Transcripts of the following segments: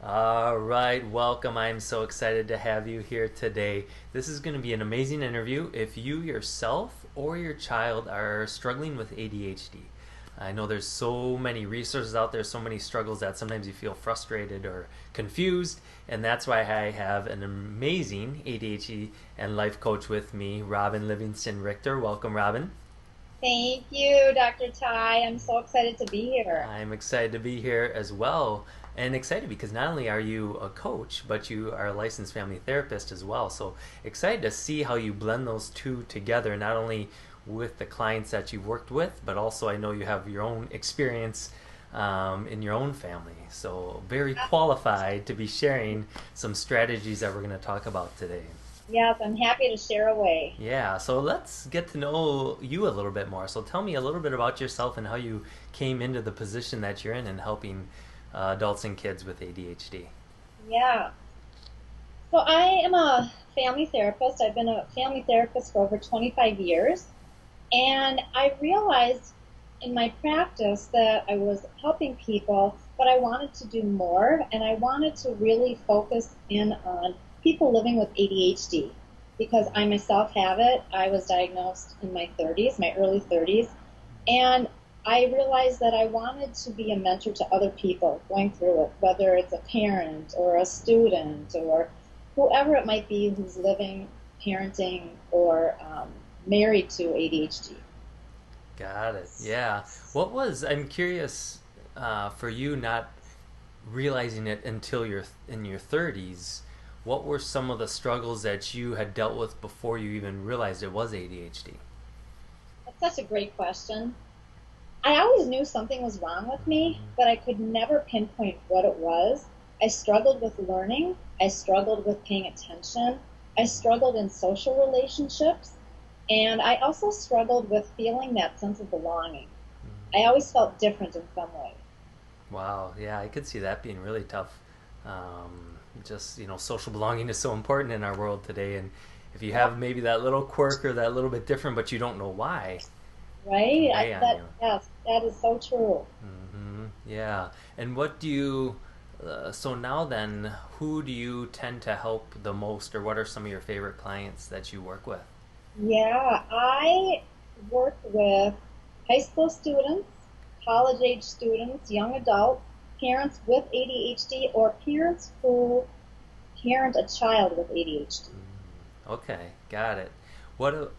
All right, welcome. I'm so excited to have you here today. This is going to be an amazing interview if you yourself or your child are struggling with ADHD. I know there's so many resources out there, so many struggles that sometimes you feel frustrated or confused, and that's why I have an amazing ADHD and life coach with me, Robin Livingston Richter. Welcome, Robin. Thank you, Dr. Tye. I'm so excited to be here. I'm excited to be here as well. And excited because not only are you a coach, but you are a licensed family therapist as well. So excited to see how you blend those two together, not only with the clients that you've worked with, but also I know you have your own experience in your own family. So very qualified to be sharing some strategies that we're going to talk about today. Yes, I'm happy to share away. Yeah, so let's get to know you a little bit more. So tell me a little bit about yourself and how you came into the position that you're in helping adults and kids with ADHD. Yeah. So I am a family therapist. I've been a family therapist for over 25 years. And I realized in my practice that I was helping people, but I wanted to do more. And I wanted to really focus in on people living with ADHD because I myself have it. I was diagnosed in my 30s, my early 30s. And I realized that I wanted to be a mentor to other people going through it, whether it's a parent or a student or whoever it might be who's living, parenting, or married to ADHD. Got it. Yeah. I'm curious for you not realizing it until you're in your 30s, what were some of the struggles that you had dealt with before you even realized it was ADHD? That's such a great question. I always knew something was wrong with me, but I could never pinpoint what it was. I struggled with learning. I struggled with paying attention. I struggled in social relationships. And I also struggled with feeling that sense of belonging. I always felt different in some way. Wow. Yeah, I could see that being really tough. Just, social belonging is so important in our world today. And if you Yeah, have maybe that little quirk or that little bit different, but you don't know why, it can right? weigh on you. Yes, that is so true. Yeah. And what do you, so now then, who do you tend to help the most, or what are some of your favorite clients that you work with? Yeah, I work with high school students, college age students, young adults, parents with ADHD, or parents who parent a child with ADHD. Okay, got it. What,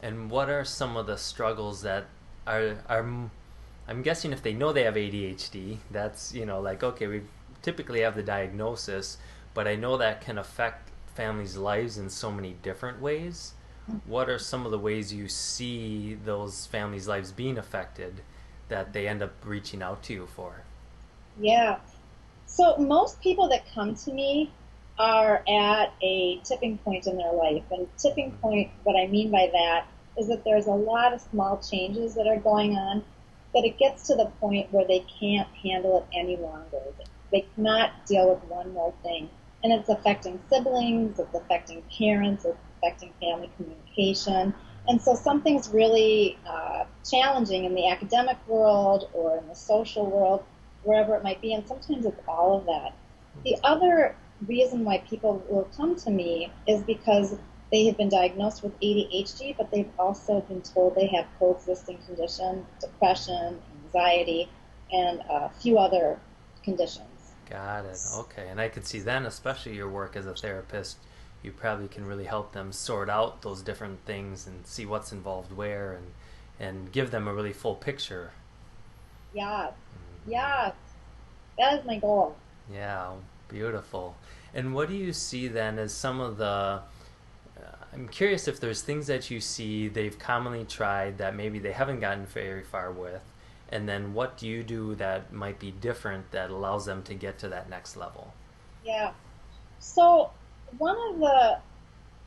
and what are some of the struggles that are, I'm guessing if they know they have ADHD, that's, like, okay, we typically have the diagnosis, but I know that can affect families' lives in so many different ways. What are some of the ways you see those families' lives being affected that they end up reaching out to you for? Yeah. So most people that come to me are at a tipping point in their life. And tipping point, what I mean by that is that there's a lot of small changes that are going on that it gets to the point where they can't handle it any longer. They cannot deal with one more thing. And it's affecting siblings, it's affecting parents, it's affecting family communication. And so something's really challenging in the academic world or in the social world, wherever it might be. And sometimes it's all of that. The other reason why people will come to me is because they have been diagnosed with ADHD, but they've also been told they have coexisting conditions, depression, anxiety, and a few other conditions. Got it. Okay. And I could see then, especially your work as a therapist, you probably can really help them sort out those different things and see what's involved where and give them a really full picture. Yeah, yeah, that is my goal. Yeah, beautiful. And what do you see then as some of the I'm curious if there's things that you see they've commonly tried that maybe they haven't gotten very far with, and then what do you do that might be different that allows them to get to that next level? Yeah. So one of the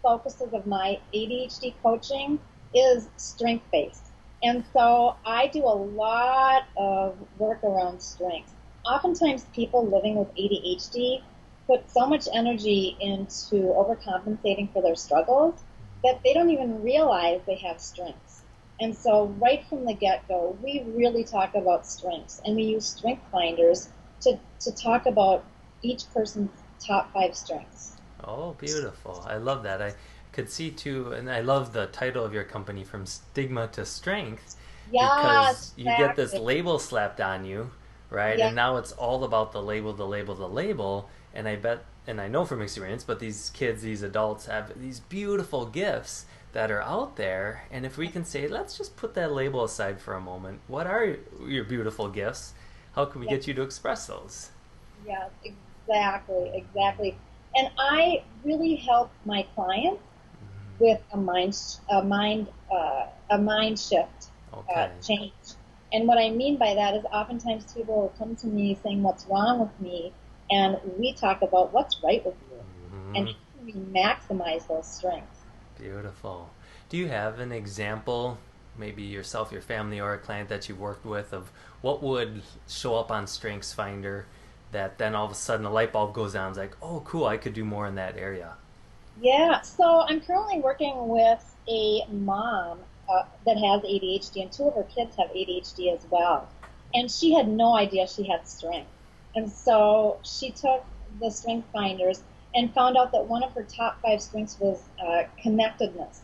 focuses of my ADHD coaching is strength based. And so I do a lot of work around strength. Oftentimes people living with ADHD put so much energy into overcompensating for their struggles that they don't even realize they have strengths. And so right from the get-go, we really talk about strengths and we use strength finders to talk about each person's top 5 strengths. Oh, beautiful. I love that. I could see too, and I love the title of your company, From Stigma to Strength, Yes, because you get this exactly. label slapped on you, right? Yeah, And now it's all about the label, the label, the label. And I bet, and I know from experience, but these kids, these adults have these beautiful gifts that are out there. And if we can say, let's just put that label aside for a moment, what are your beautiful gifts? How can we yeah, get you to express those? yeah, exactly, exactly. And I really help my clients with a mind shift Okay. change. And what I mean by that is oftentimes people will come to me saying, "What's wrong with me?" And we talk about what's right with you and Hmm. how can we maximize those strengths. Beautiful. Do you have an example, maybe yourself, your family, or a client that you've worked with, of what would show up on StrengthsFinder that then all of a sudden a light bulb goes on? It's like, oh, cool, I could do more in that area. Yeah, so I'm currently working with a mom that has ADHD, and 2 of her kids have ADHD as well. And she had no idea she had strength. And so she took the strength finders and found out that one of her top 5 strengths was connectedness.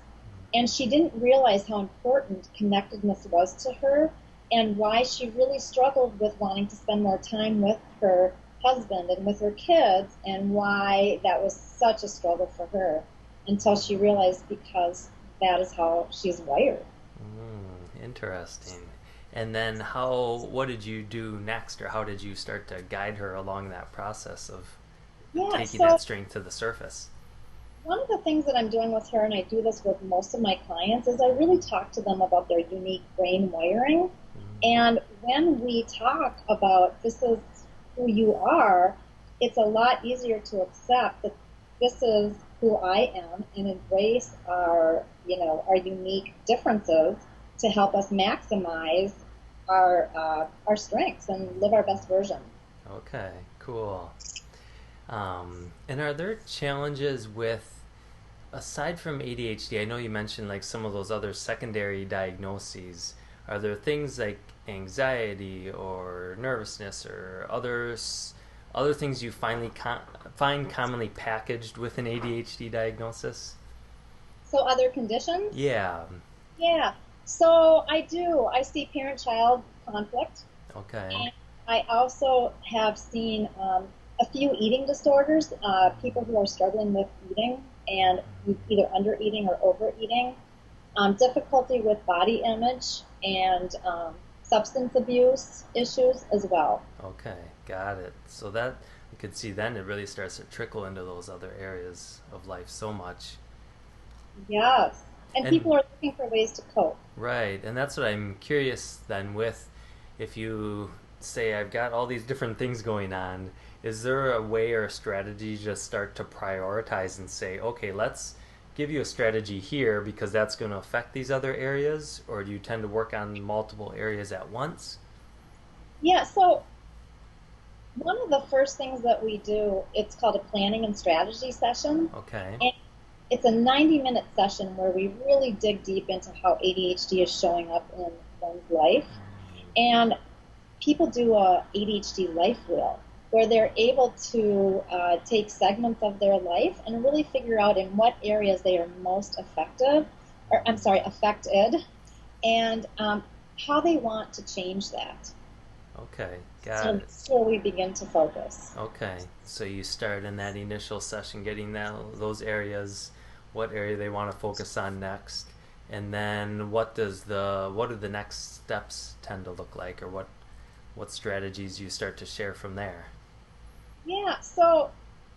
And she didn't realize how important connectedness was to her and why she really struggled with wanting to spend more time with her husband and with her kids, and why that was such a struggle for her until she realized because that is how she's wired. Interesting. And then what did you do next, or how did you start to guide her along that process of Yeah, taking so that strength to the surface? one of the things that I'm doing with her, and I do this with most of my clients, is I really talk to them about their unique brain wiring. And when we talk about this is who you are, it's a lot easier to accept that this is who I am and embrace our unique differences to help us maximize our strengths and live our best version. Okay, cool. And are there challenges with, aside from ADHD, I know you mentioned like some of those other secondary diagnoses. Are there things like anxiety or nervousness or other things you find commonly packaged with an ADHD diagnosis? So other conditions? Yeah. Yeah. So I do. I see parent-child conflict. Okay. And I also have seen a few eating disorders, people who are struggling with eating and either under eating or overeating, difficulty with body image, and substance abuse issues as well. Okay. Got it. So that you could see then it really starts to trickle into those other areas of life so much. Yes. And And people are looking for ways to cope. right, and that's what I'm curious then with, if you say I've got all these different things going on, is there a way or a strategy to start to prioritize and say, okay, let's give you a strategy here because that's going to affect these other areas, or do you tend to work on multiple areas at once? Yeah, so one of the first things that we do, it's called a planning and strategy session. Okay. And it's a 90-minute session where we really dig deep into how ADHD is showing up in one's life. And people do a ADHD life wheel where they're able to take segments of their life and really figure out in what areas they are most effective, or I'm sorry, affected, and how they want to change that. Okay, got So it. that's where we begin to focus. Okay, so you start in that initial session getting those areas, what area they want to focus on next, and then what do the next steps tend to look like, or what strategies you start to share from there? Yeah, so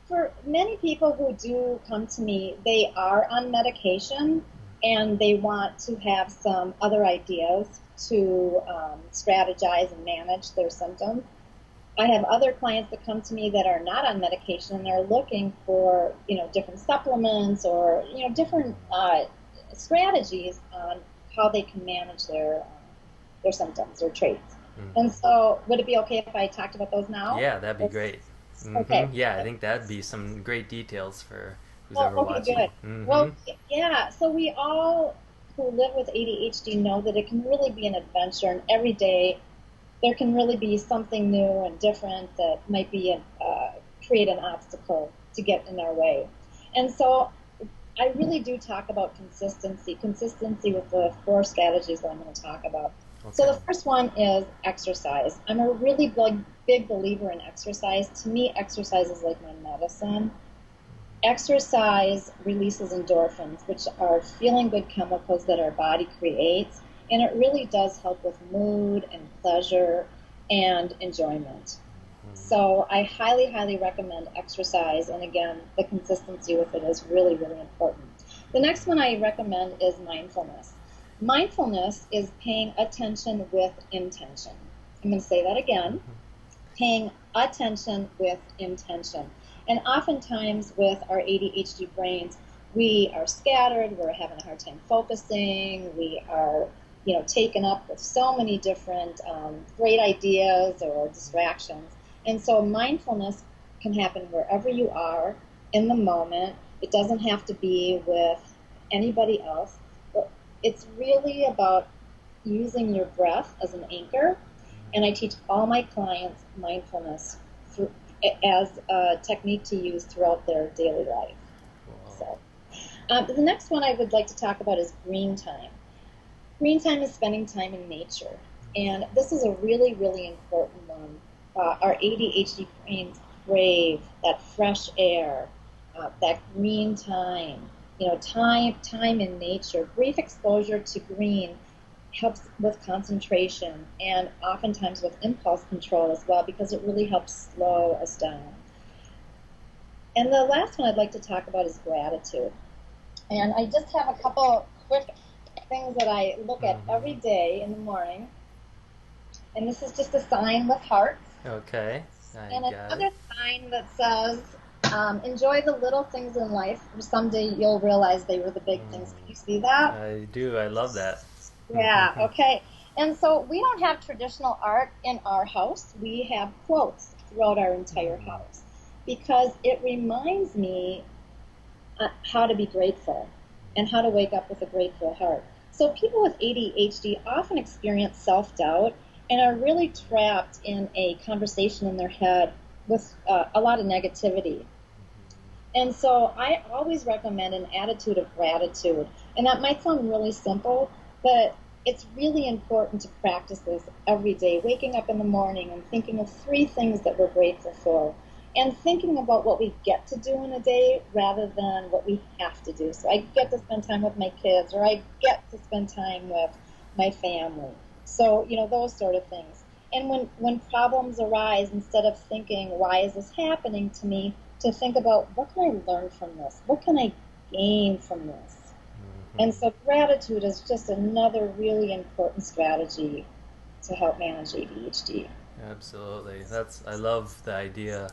for many people who do come to me, they are on medication and they want to have some other ideas to strategize and manage their symptoms. I have other clients that come to me that are not on medication and they're looking for, different supplements or, different strategies on how they can manage their symptoms or traits. Hmm. And so, would it be okay if I talked about those now? Yeah, that'd be great. Okay. Yeah, I think that'd be some great details for who's Well, ever okay, watching. good. Well, yeah. So we all who live with ADHD know that it can really be an adventure, and every day there can really be something new and different that might be create an obstacle to get in our way. And so I really do talk about consistency with the 4 strategies that I'm going to talk about. Okay. So the first one is exercise. I'm a really big believer in exercise. To me, exercise is like my medicine. Exercise releases endorphins, which are feeling good chemicals that our body creates, and it really does help with mood and pleasure and enjoyment. So I highly, highly recommend exercise, and again, the consistency with it is really, really important. The next one I recommend is mindfulness. Mindfulness is paying attention with intention. I'm going to say that again. Paying attention with intention. And oftentimes with our ADHD brains, we are scattered, we're having a hard time focusing, we are, taken up with so many different great ideas or distractions. And so mindfulness can happen wherever you are in the moment. It doesn't have to be with anybody else. It's really about using your breath as an anchor. And I teach all my clients mindfulness as a technique to use throughout their daily life. Wow. So, the next one I would like to talk about is green time. Green time is spending time in nature. And this is a really, really important one. Our ADHD brains crave that fresh air, that green time, time in nature. Brief exposure to green helps with concentration and oftentimes with impulse control as well, because it really helps slow us down. And the last one I'd like to talk about is gratitude. And I just have a couple quick things that I look at every day in the morning. And this is just a sign with hearts. Okay. And another sign that says, enjoy the little things in life. Someday you'll realize they were the big things. Can you see that? I do. I love that. Yeah, okay. And so we don't have traditional art in our house. We have quotes throughout our entire house because it reminds me how to be grateful and how to wake up with a grateful heart. So people with ADHD often experience self-doubt and are really trapped in a conversation in their head with a lot of negativity. And so I always recommend an attitude of gratitude. And that might sound really simple, but it's really important to practice this every day, waking up in the morning and thinking of 3 things that we're grateful for, and thinking about what we get to do in a day rather than what we have to do. So I get to spend time with my kids, or I get to spend time with my family. So, those sort of things. And when problems arise, instead of thinking, why is this happening to me, to think about, what can I learn from this? What can I gain from this? And so gratitude is just another really important strategy to help manage ADHD. Absolutely. I love the idea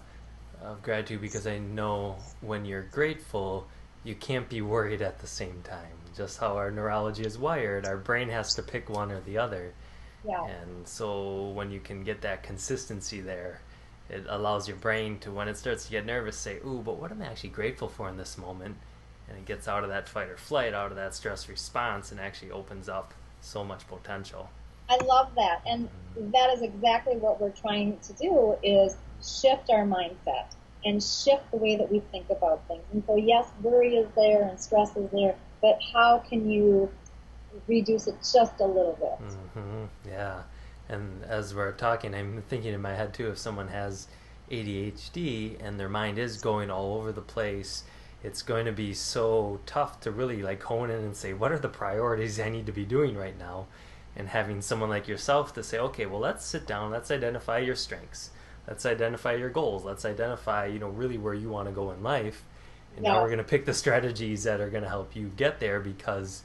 of gratitude, because I know when you're grateful, you can't be worried at the same time. Just how our neurology is wired, our brain has to pick one or the other. Yeah. And so when you can get that consistency there, it allows your brain to, when it starts to get nervous, say, ooh, but what am I actually grateful for in this moment? And it gets out of that fight or flight, out of that stress response, and actually opens up so much potential. I love that. And that is exactly what we're trying to do, is shift our mindset and shift the way that we think about things. And so, yes, worry is there and stress is there, but how can you reduce it just a little bit? Yeah. And as we're talking, I'm thinking in my head, too, if someone has ADHD and their mind is going all over the place, it's going to be so tough to really hone in and say, what are the priorities I need to be doing right now? And having someone like yourself to say, okay, well, let's sit down, let's identify your strengths, let's identify your goals, let's identify, really where you want to go in life. And now we're going to pick the strategies that are going to help you get there, because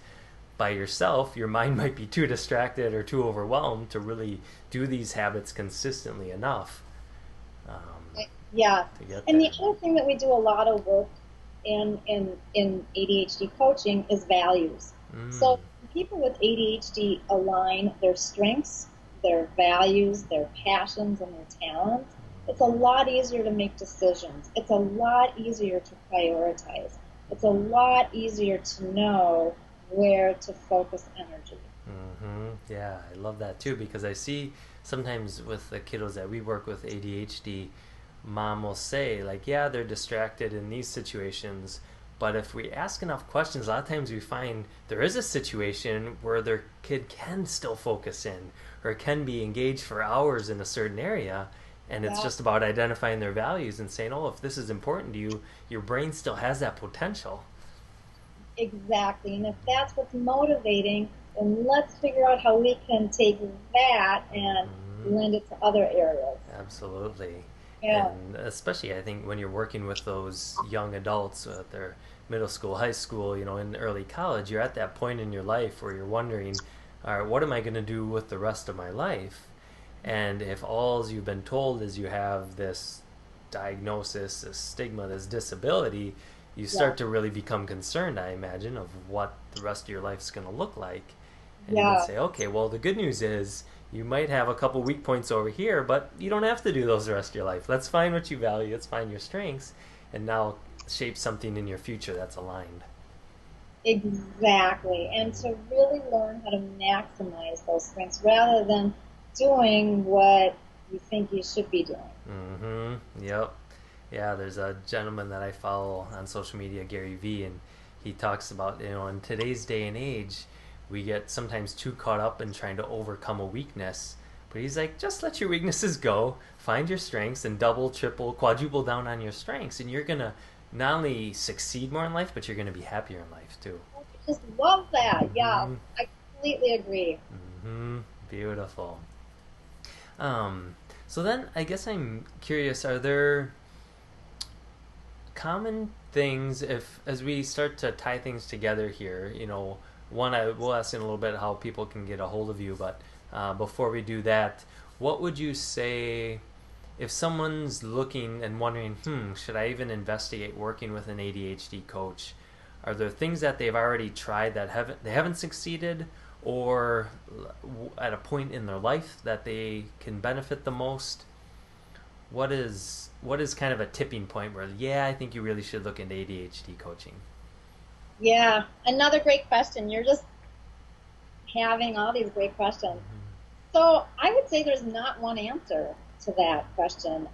by yourself, your mind might be too distracted or too overwhelmed to really do these habits consistently enough. Yeah. And the other thing that we do a lot of work in ADHD coaching is values. So people with ADHD align their strengths, their values, their passions, and their talents. It's a lot easier to make decisions. It's a lot easier to prioritize. It's a lot easier to know where to focus energy. Yeah, I love that too because I see sometimes with the kiddos that we work with ADHD, mom will say like, yeah, they're distracted in these situations, but if we ask enough questions, a lot of times we find there is a situation where their kid can still focus in or can be engaged for hours in a certain area. And it's Yeah, just about identifying their values and saying, oh, if this is important to you, your brain still has that potential. exactly. And if that's what's motivating, then let's figure out how we can take that and Mhm. blend it to other areas. Absolutely. Yeah, And especially, I think, when you're working with those young adults at their middle school, high school, in early college, you're at that point in your life where you're wondering, all right, what am I going to do with the rest of my life? And if all you've been told is you have this diagnosis, this stigma, this disability, you yeah, start to really become concerned, I imagine, of what the rest of your life's going to look like. And you can yeah. say, okay, well, the good news is you might have a couple weak points over here, but you don't have to do those the rest of your life. Let's find what you value, let's find your strengths, and now shape something in your future that's aligned. Exactly. And to really learn how to maximize those strengths rather than doing what you think you should be doing. Yep. Yeah, there's a gentleman that I follow on social media, Gary V, and he talks about, in today's day and age, we get sometimes too caught up in trying to overcome a weakness. But he's like, just let your weaknesses go, find your strengths, and double, triple, quadruple down on your strengths, and you're gonna not only succeed more in life, but you're gonna be happier in life too. I just love that. Yeah, Mm-hmm. I completely agree. Mm-hmm. Beautiful. Um, so then I guess I'm curious, are there common things if as we start to tie things together here, one I will ask in a little bit how people can get a hold of you, but before we do that, what would you say if someone's looking and wondering, should I even investigate working with an ADHD coach? Are there things that they've already tried that they haven't succeeded, or at a point in their life that they can benefit the most? What is kind of a tipping point where, yeah, I think you really should look into ADHD coaching? Yeah, another great question. You're just having all these great questions. So I would say there's not one answer to that question.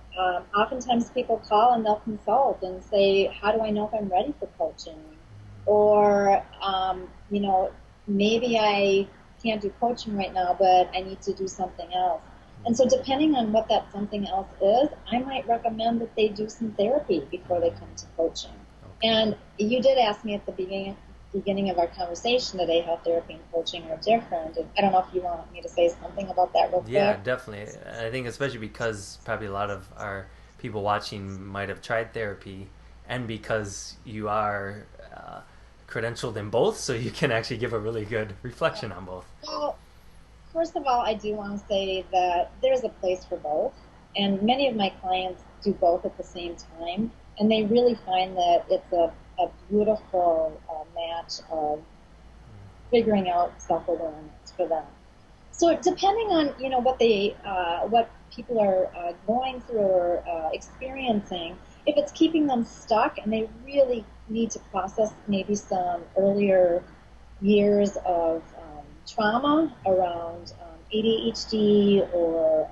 Oftentimes people call and they'll consult and say, how do I know if I'm ready for coaching? Or, maybe I can't do coaching right now, but I need to do something else. And so depending on what that something else is, I might recommend that they do some therapy before they come to coaching. Okay. And you did ask me at the beginning of our conversation today how therapy and coaching are different. And I don't know if you want me to say something about that real Yeah, quick. definitely. I think especially because probably a lot of our people watching might have tried therapy, and because you are credentialed in both, so you can actually give a really good reflection on both. Well, first of all, I do want to say that there's a place for both, and many of my clients do both at the same time, and they really find that it's a beautiful match of figuring out self-awareness for them. So depending on what people are going through or experiencing, if it's keeping them stuck and they really need to process maybe some earlier years of trauma around ADHD or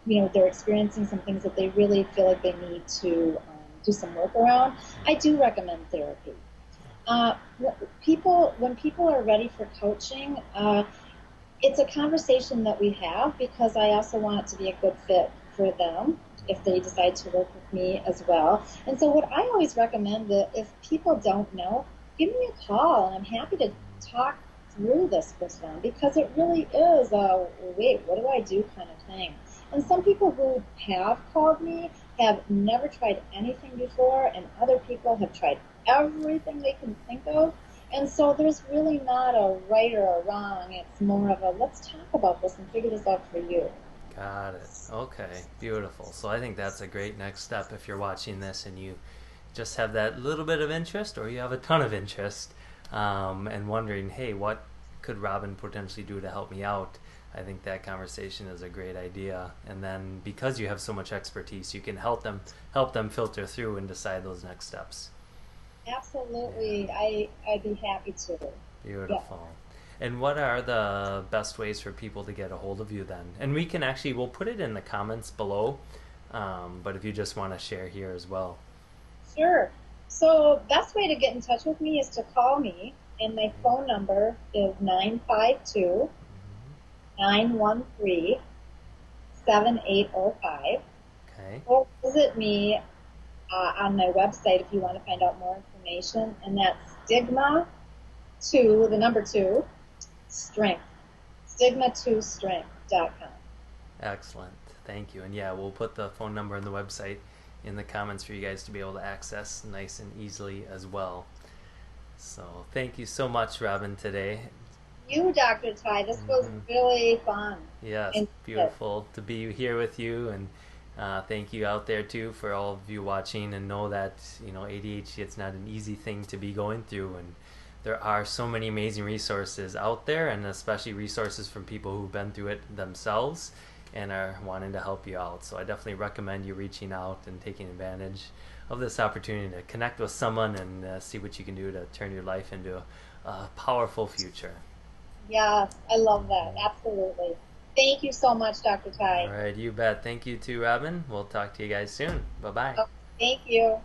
they're experiencing some things that they really feel like they need to do some work around, I do recommend therapy. Uh, when people are ready for coaching, it's a conversation that we have because I also want it to be a good fit for them if they decide to work with me as well. And so what I always recommend that if people don't know, give me a call and I'm happy to talk through this with them because it really is a wait, what do I do kind of thing. And some people who have called me have never tried anything before and other people have tried everything they can think of, and so there's really not a right or a wrong. It's more of a let's talk about this and figure this out for you. Got it. Okay, beautiful. So I think that's a great next step if you're watching this and you just have that little bit of interest or you have a ton of interest, and wondering, hey, what could Robin potentially do to help me out? I think that conversation is a great idea. And then because you have so much expertise, you can help them filter through and decide those next steps. Yeah, Absolutely. I'd be happy to. Yeah. beautiful. And what are the best ways for people to get a hold of you then? And we'll put it in the comments below, but if you just want to share here as well. Sure. So best way to get in touch with me is to call me, and my phone number is 952-913-7805. Okay. Or visit me on my website if you want to find out more information, and that's Stigma 2, the number 2, Strength. Stigma2strength.com. Excellent. Thank you. And yeah, we'll put the phone number and the website in the comments for you guys to be able to access nice and easily as well. So thank you so much, Robin, today. You, Dr. Tye, this was really fun. Yes, beautiful to be here with you, and thank you out there too for all of you watching, and know that ADHD, it's not an easy thing to be going through, and there are so many amazing resources out there, and especially resources from people who've been through it themselves and are wanting to help you out. So I definitely recommend you reaching out and taking advantage of this opportunity to connect with someone and see what you can do to turn your life into a powerful future. Yeah, I love that. Absolutely. Thank you so much, Dr. Tye. All right, you bet. Thank you too, Robin. We'll talk to you guys soon. Bye-bye. Oh, thank you.